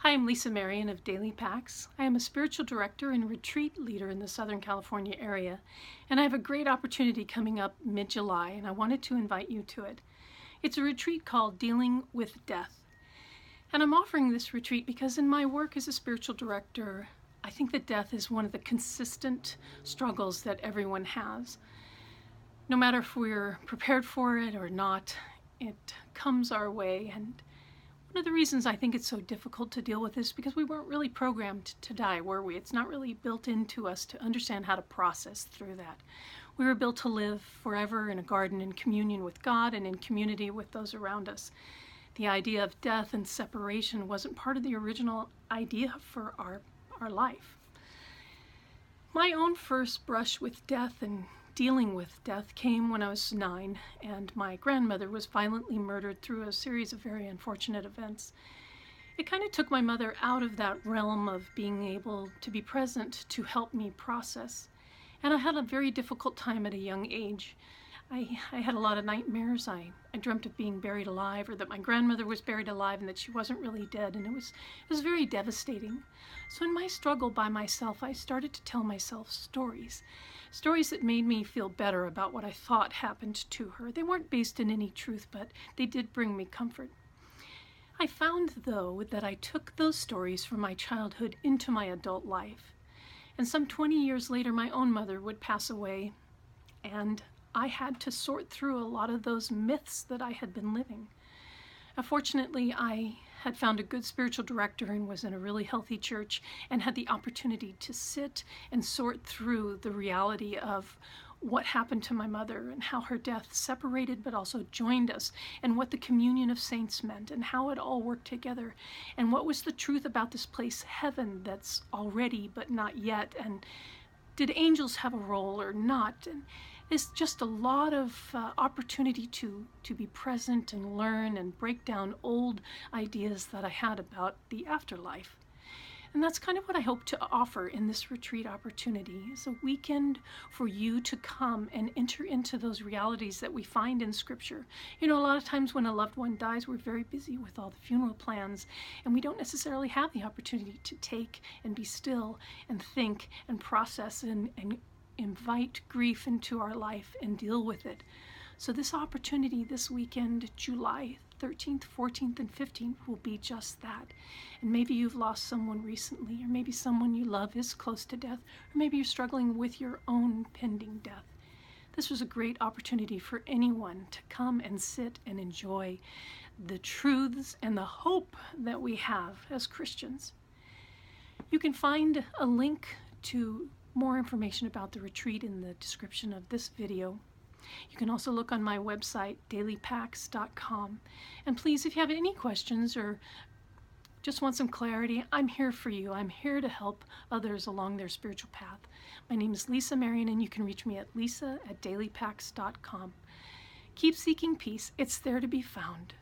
Hi, I'm Lisa Marion of Daily Pax. I am a spiritual director and retreat leader in the Southern California area, and I have a great opportunity coming up mid-July, and I wanted to invite you to it. It's a retreat called Dealing with Death. And I'm offering this retreat because in my work as a spiritual director, I think that death is one of the consistent struggles that everyone has. No matter if we're prepared for it or not, it comes our way. And one of the reasons I think it's so difficult to deal with is because we weren't really programmed to die, were we? It's not really built into us to understand how to process through that. We were built to live forever in a garden in communion with God and in community with those around us. The idea of death and separation wasn't part of the original idea for our life. My own first brush with death and dealing with death came when I was 9, and my grandmother was violently murdered through a series of very unfortunate events. It kind of took my mother out of that realm of being able to be present to help me process. And I had a very difficult time at a young age. I had a lot of nightmares. I dreamt of being buried alive, or that my grandmother was buried alive and that she wasn't really dead, and it was very devastating. So in my struggle by myself, I started to tell myself stories that made me feel better about what I thought happened to her. They weren't based in any truth, but they did bring me comfort. I found, though, that I took those stories from my childhood into my adult life. And some 20 years later, my own mother would pass away, and I had to sort through a lot of those myths that I had been living. Fortunately, I had found a good spiritual director and was in a really healthy church and had the opportunity to sit and sort through the reality of what happened to my mother and how her death separated but also joined us, and what the communion of saints meant and how it all worked together, and what was the truth about this place, heaven, that's already but not yet, and did angels have a role or not? And it's just a lot of opportunity to be present and learn and break down old ideas that I had about the afterlife. And that's kind of what I hope to offer in this retreat opportunity, is a weekend for you to come and enter into those realities that we find in Scripture. You know, a lot of times when a loved one dies, we're very busy with all the funeral plans, and we don't necessarily have the opportunity to take and be still and think and process and invite grief into our life and deal with it. So this opportunity this weekend, July 13th, 14th, and 15th, will be just that. And maybe you've lost someone recently, or maybe someone you love is close to death, or maybe you're struggling with your own pending death. This was a great opportunity for anyone to come and sit and enjoy the truths and the hope that we have as Christians. You can find a link to more information about the retreat in the description of this video. You can also look on my website, dailypax.com. And please, if you have any questions or just want some clarity, I'm here for you. I'm here to help others along their spiritual path. My name is Lisa Marion, and you can reach me at lisa@dailypax.com. Keep seeking peace. It's there to be found.